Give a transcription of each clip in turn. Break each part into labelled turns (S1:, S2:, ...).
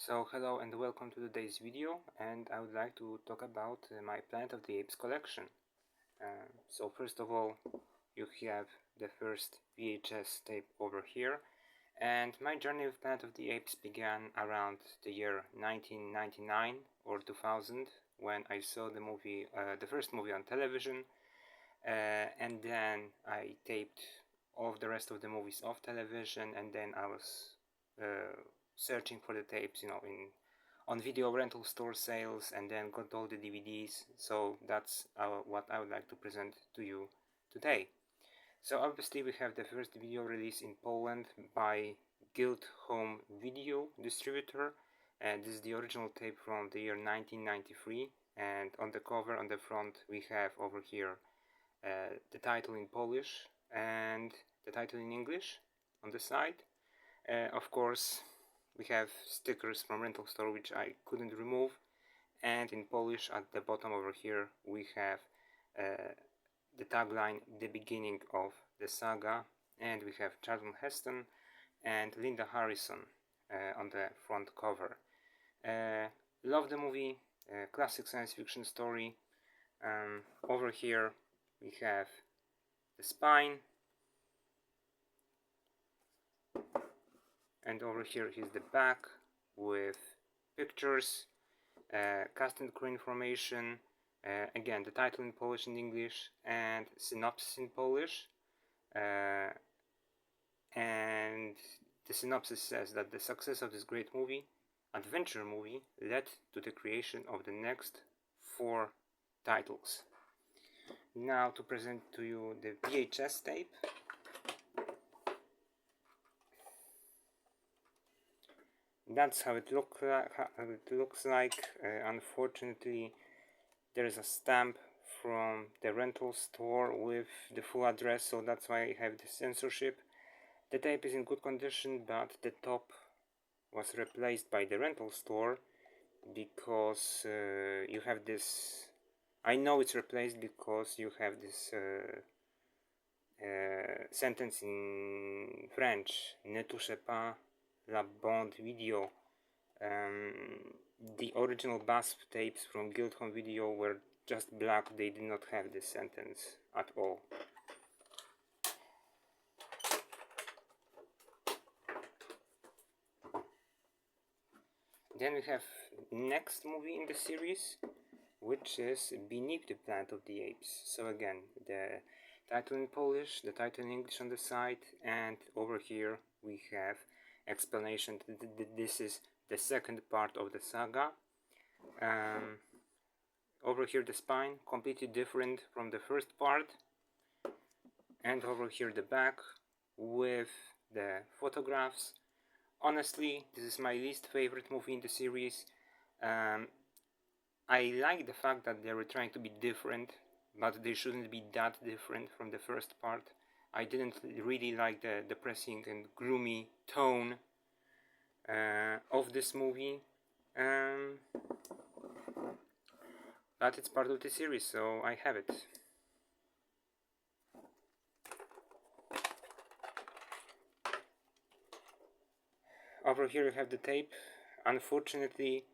S1: So hello and welcome to today's video, and I would like to talk about my Planet of the Apes collection. So first of all, you have the first VHS tape over here, and my journey with Planet of the Apes began around the year 1999 or 2000 when I saw the movie, the first movie on television, and then I taped all of the rest of the movies off television, and then I was searching for the tapes, on video rental store sales, and then got all the DVDs. So that's what I would like to present to you today. So obviously we have the first video release in Poland by Guild Home Video Distributor, and this is the original tape from the year 1993, and on the cover on the front we have over here the title in Polish and the title in English on the side. Of course, we have stickers from rental store which I couldn't remove, and in Polish at the bottom over here we have the tagline "The beginning of the saga," and we have Charlton Heston and Linda Harrison on the front cover. Love the movie, classic science fiction story. Over here we have the spine, and over here is the back with pictures, cast and crew information, again the title in Polish and English, and synopsis in Polish. And the synopsis says that the success of this great adventure movie, led to the creation of the next 4 titles. Now to present to you the VHS tape. That's how it looks like. Unfortunately, there is a stamp from the rental store with the full address, so that's why I have the censorship. The tape is in good condition, but the top was replaced by the rental store because you have this. I know it's replaced because you have this sentence in French: "Ne touchez pas la bande video." The original BASF tapes from Guild Home Video were just black. They did not have this sentence at all. Then we have next movie in the series, which is Beneath the Planet of the Apes. So again, the title in Polish, the title in English on the side, and over here we have explanation that this is the second part of the saga. Over here the spine, completely different from the first part, and over here the back with the photographs. Honestly, this is my least favorite movie in the series. I like the fact that they were trying to be different, but they shouldn't be that different from the first part. I didn't really like the depressing and gloomy tone of this movie, but it's part of the series, so I have it. Over here you have the tape. Unfortunately,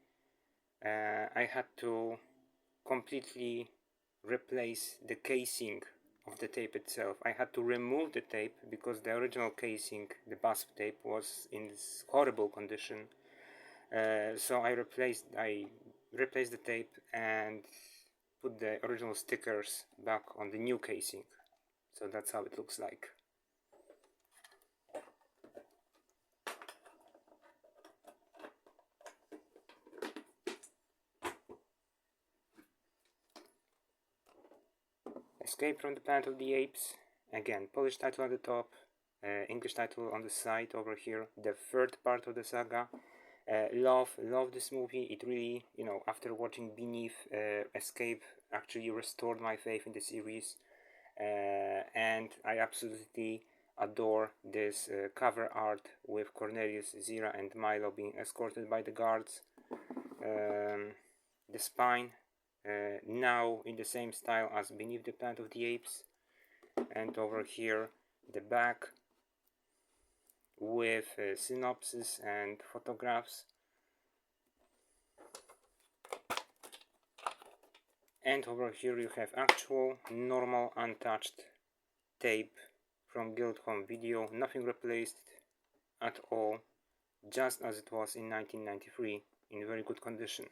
S1: I had to completely replace the casing of the tape itself. I had to remove the tape because the original casing, the BASF tape, was in this horrible condition. So I replaced the tape and put the original stickers back on the new casing. So that's how it looks like. Escape from the Planet of the Apes. Again, Polish title on the top, English title on the side over here. The third part of the saga. Love this movie. It really, after watching Beneath, Escape actually restored my faith in the series, and I absolutely adore this cover art with Cornelius, Zira, and Milo being escorted by the guards. The spine, now in the same style as Beneath the Planet of the Apes, and over here the back with synopsis and photographs. And over here you have actual, normal, untouched tape from Guild Home Video, nothing replaced at all, just as it was in 1993, in very good condition.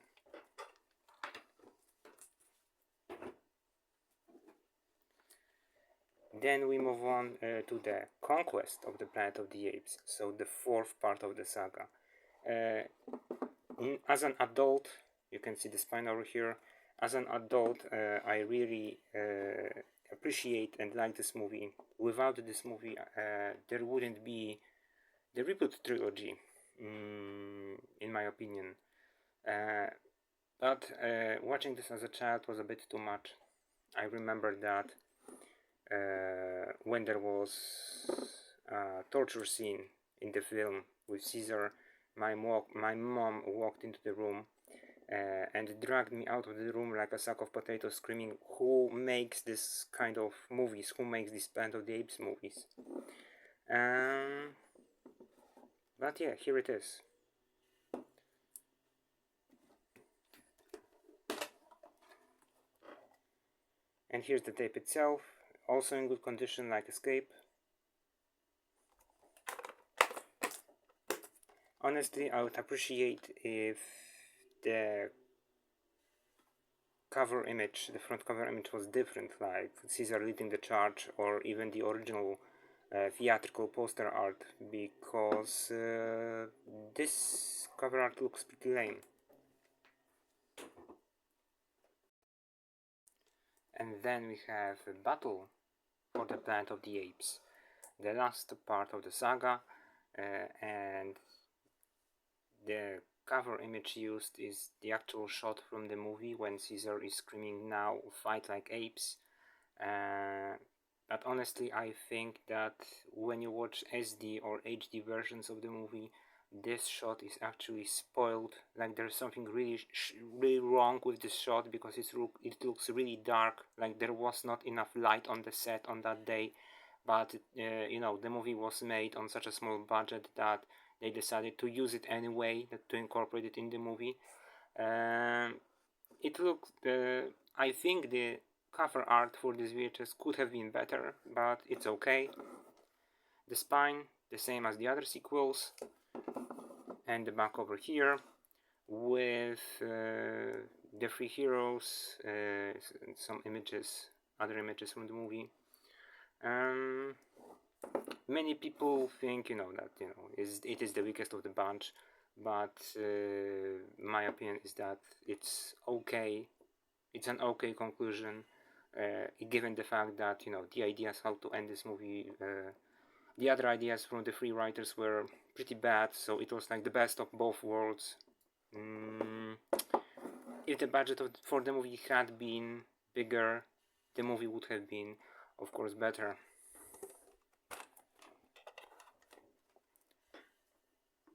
S1: Then we move on to the Conquest of the Planet of the Apes, so the fourth part of the saga. As an adult, you can see the spine over here. As an adult, I really appreciate and like this movie. Without this movie, there wouldn't be the reboot trilogy, in my opinion. But watching this as a child was a bit too much. I remember that when there was a torture scene in the film with Caesar, my mom walked into the room and dragged me out of the room like a sack of potatoes, screaming, "Who makes this kind of movies? Who makes this Planet of the Apes movies?" But yeah, here it is. And here's the tape itself, also in good condition, like Escape. Honestly, I would appreciate if the cover image, the front cover image, was different, like Caesar leading the charge, or even the original theatrical poster art, because this cover art looks pretty lame. And then we have a battle for the Planet of the Apes, the last part of the saga, and the cover image used is the actual shot from the movie when Caesar is screaming, "Now fight like apes." But honestly, I think that when you watch SD or HD versions of the movie, this shot is actually spoiled. Like there's something really wrong with this shot, because it looks really dark. Like there was not enough light on the set on that day. But the movie was made on such a small budget that they decided to use it anyway, to incorporate it in the movie. It looked, I think the cover art for this VHS could have been better, but it's okay. The spine, the same as the other sequels, and the back over here with the three heroes, some images, other images from the movie. Many people think that it is the weakest of the bunch, but my opinion is that it's okay. It's an okay conclusion, given the fact that the ideas how to end this movie, the other ideas from the three writers were pretty bad, so it was like the best of both worlds. If the budget for the movie had been bigger, the movie would have been, of course, better.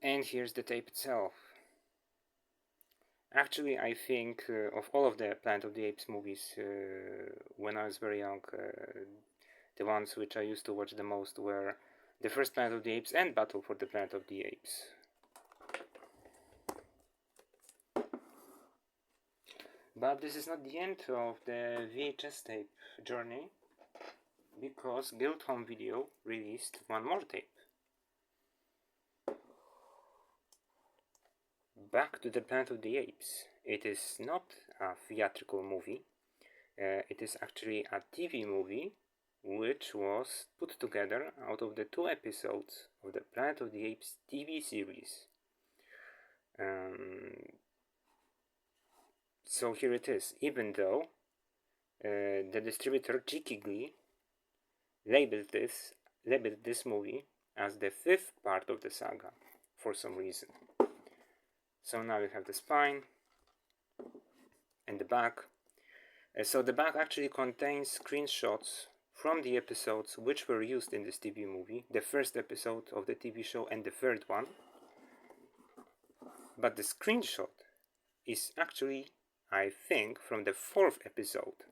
S1: And here's the tape itself. Actually, I think of all of the Planet of the Apes movies, when I was very young, the ones which I used to watch the most were the first Planet of the Apes and Battle for the Planet of the Apes. But this is not the end of the VHS tape journey, because Guild Home Video released one more tape. Back to the Planet of the Apes. It is not a theatrical movie. It is actually a TV movie which was put together out of the 2 episodes of the Planet of the Apes TV series. So here it is. Even though the distributor cheekily labeled this movie as the 5th part of the saga for some reason. So now you have the spine and the back. So the back actually contains screenshots from the episodes which were used in this TV movie, the first episode of the TV show and the third one. But the screenshot is actually, I think, from the 4th episode.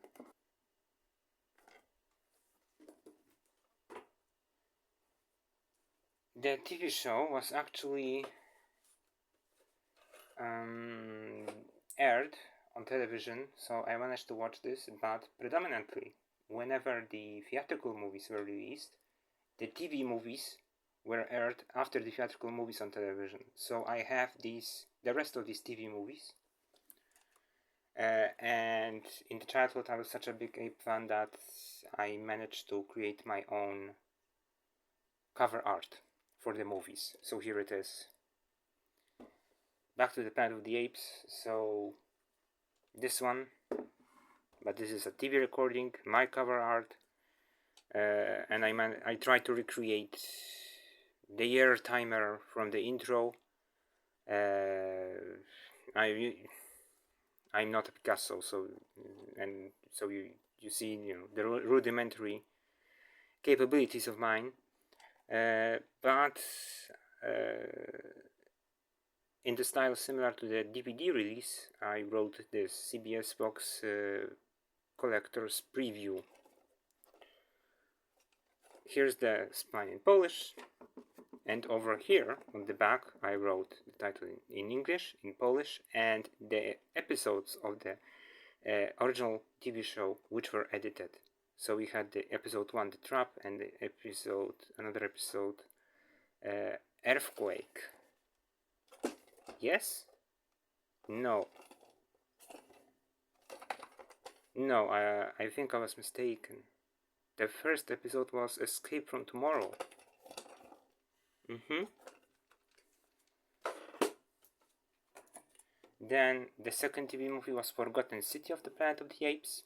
S1: The TV show was actually aired on television, so I managed to watch this, but predominantly, whenever the theatrical movies were released, the TV movies were aired after the theatrical movies on television. So I have the rest of these TV movies. And in the childhood, I was such a big Ape fan that I managed to create my own cover art for the movies. So here it is. Back to the Planet of the Apes. So this one, but this is a TV recording, my cover art, and I tried to recreate the year timer from the intro. I'm not a Picasso, so you see, the rudimentary capabilities of mine, but in the style similar to the DVD release, I wrote this CBS box collector's preview. Here's the spine in Polish, and over here on the back I wrote the title in English, in Polish, and the episodes of the original TV show which were edited. So we had the episode 1, The Trap, and another episode, Earthquake. Yes? No. No, I think I was mistaken. The first episode was Escape from Tomorrow. Then the second TV movie was Forgotten City of the Planet of the Apes.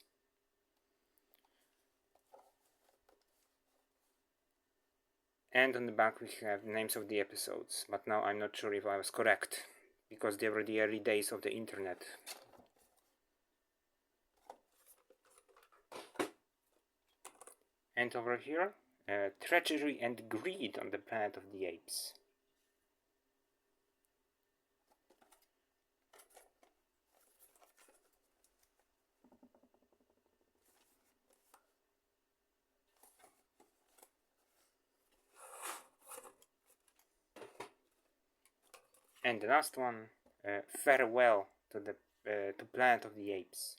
S1: And on the back we have names of the episodes, but now I'm not sure if I was correct, because they were the early days of the internet. And over here, Treachery and Greed on the Planet of the Apes. And the last one, Farewell to Planet of the Apes.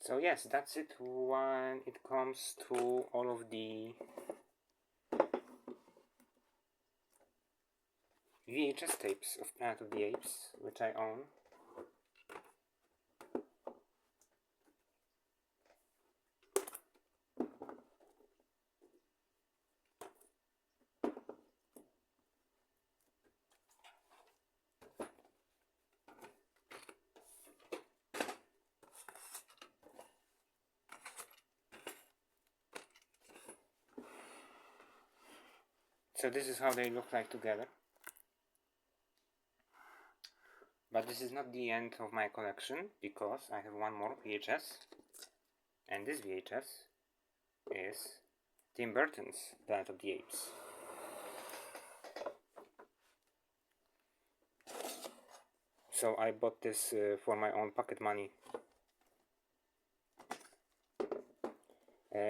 S1: So yes, that's it when it comes to all of the VHS tapes of Planet of the Apes, which I own. So this is how they look like together. But this is not the end of my collection, because I have one more VHS. And this VHS is Tim Burton's Planet of the Apes. So I bought this for my own pocket money.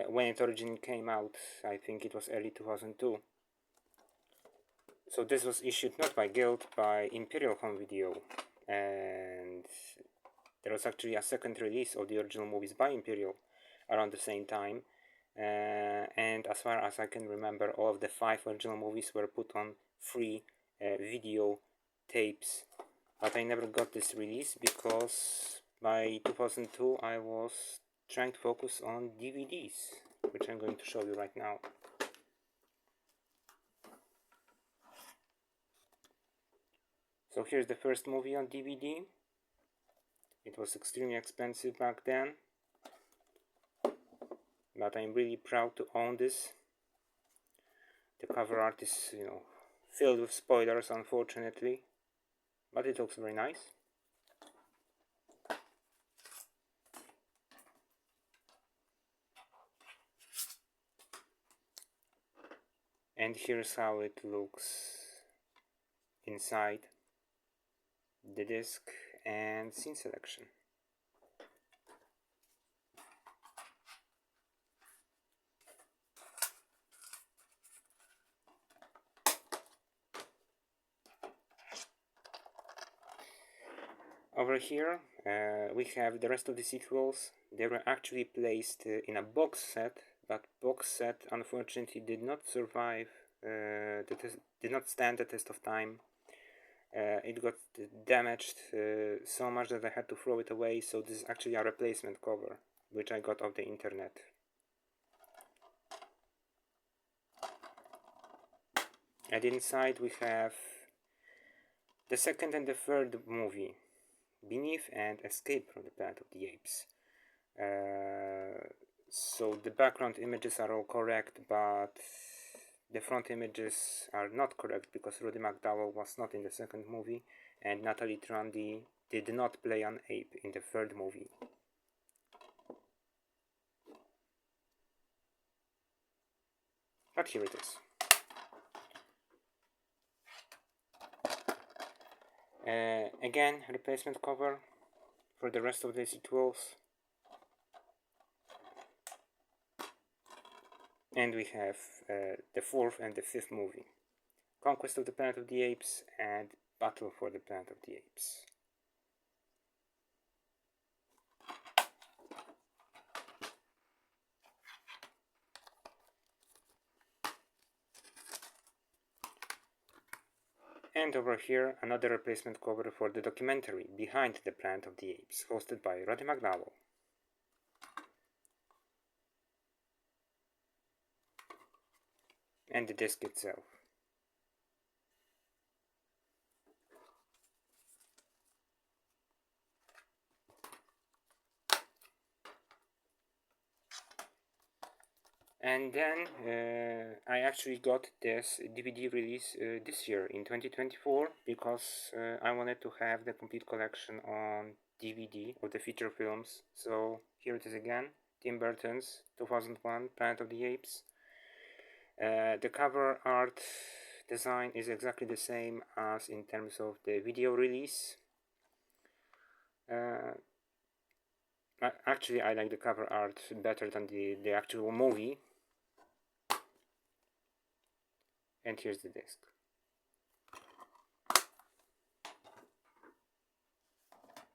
S1: When it originally came out, I think it was early 2002. So this was issued not by Guild, by Imperial Home Video, and there was actually a second release of the original movies by Imperial around the same time, and as far as I can remember, all of the 5 original movies were put on free video tapes, but I never got this release because by 2002 I was trying to focus on DVDs, which I'm going to show you right now. So here's the first movie on DVD. It was extremely expensive back then, but I'm really proud to own this. The cover art is, filled with spoilers, unfortunately, but it looks very nice. And here's how it looks inside the disc and scene selection. Over here we have the rest of the sequels. They were actually placed in a box set, but box set unfortunately did not survive, did not stand the test of time. It got damaged so much that I had to throw it away, so this is actually a replacement cover, which I got off the internet. And inside we have the second and the third movie, Beneath and Escape from the Planet of the Apes. So the background images are all correct, but the front images are not correct because Roddy McDowall was not in the second movie, and Natalie Trundy did not play an ape in the third movie. But here it is. Again, replacement cover for the rest of the sequels. And we have the fourth and the fifth movie, Conquest of the Planet of the Apes and Battle for the Planet of the Apes. And over here, another replacement cover for the documentary Behind the Planet of the Apes, hosted by Roddy McDowall. And the disc itself. And then I actually got this DVD release this year in 2024 because I wanted to have the complete collection on DVD of the feature films. So here it is again, Tim Burton's 2001 Planet of the Apes. The cover art design is exactly the same as in terms of the video release. Actually, I like the cover art better than the actual movie. And here's the disc.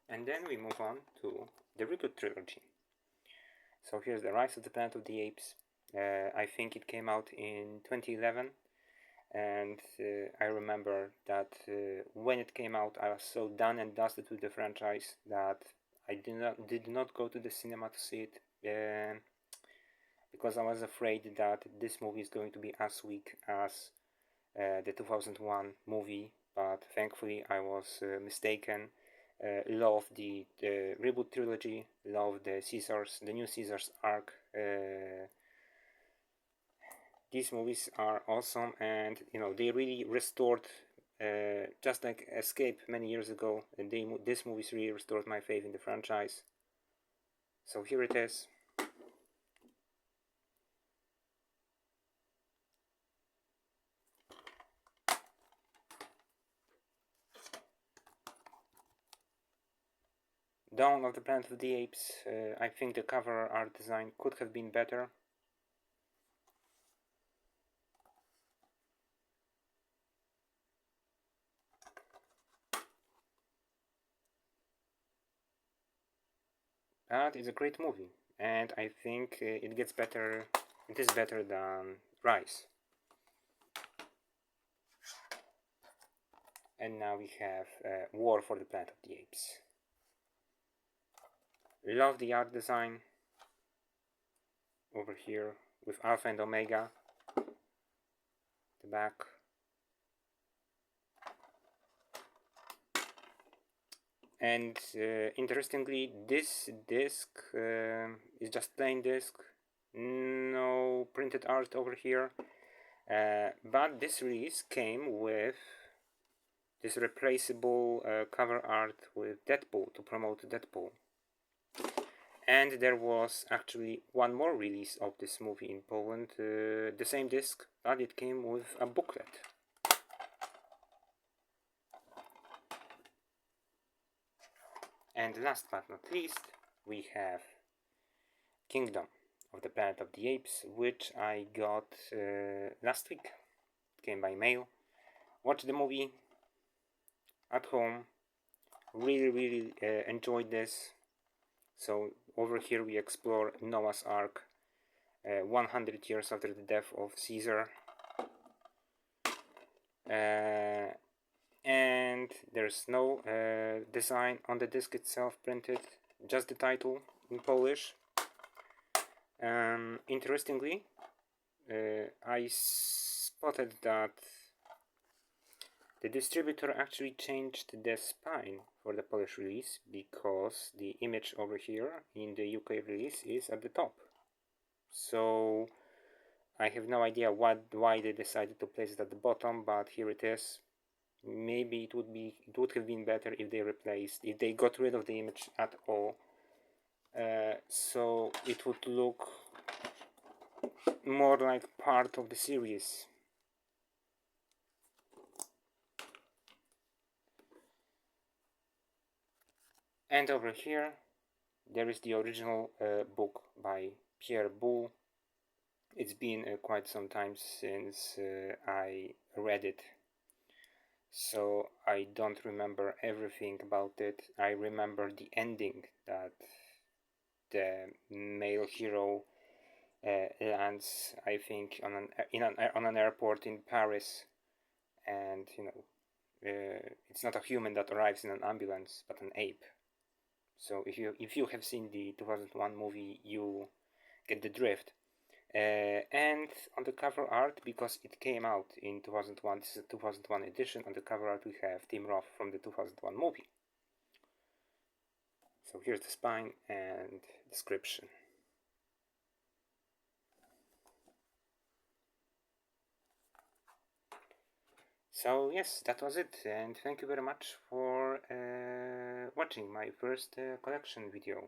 S1: And then we move on to the reboot trilogy. So here's the Rise of the Planet of the Apes. I think it came out in 2011, and I remember that when it came out I was so done and dusted with the franchise that I did not go to the cinema to see it because I was afraid that this movie is going to be as weak as the 2001 movie, but thankfully I was mistaken. Love the reboot trilogy, love the new Caesars arc. These movies are awesome, and they really restored, just like Escape many years ago. This movie really restored my faith in the franchise. So here it is. Dawn of the Planet of the Apes. I think the cover art design could have been better. But it's a great movie, and I think it gets better. It is better than Rise. And now we have War for the Planet of the Apes. Love the art design over here with Alpha and Omega, the back. And interestingly, this disc is just plain disc, no printed art over here, but this release came with this replaceable cover art with Deadpool to promote Deadpool. And there was actually one more release of this movie in Poland, the same disc, but it came with a booklet. And last but not least, we have Kingdom of the Planet of the Apes, which I got last week. It came by mail. Watched the movie at home, really enjoyed this. So over here we explore Noah's Ark, 100 years after the death of Caesar. And there's no design on the disc itself printed, just the title in Polish. Interestingly, I spotted that the distributor actually changed the spine for the Polish release, because the image over here in the UK release is at the top. So I have no idea why they decided to place it at the bottom, but here it is. Maybe it would have been better if they got rid of the image at all, so it would look more like part of the series. And over here there is the original book by Pierre Boulle. It's been quite some time since I read it, so I don't remember everything about it. I remember the ending, that the male hero lands, I think, on an airport in Paris, and it's not a human that arrives in an ambulance, but an ape. So if you have seen the 2001 movie, you get the drift. And on the cover art, because it came out in 2001, this is a 2001 edition. On the cover art we have Tim Roth from the 2001 movie. So here's the spine and description. So yes, that was it, and thank you very much for watching my first collection video.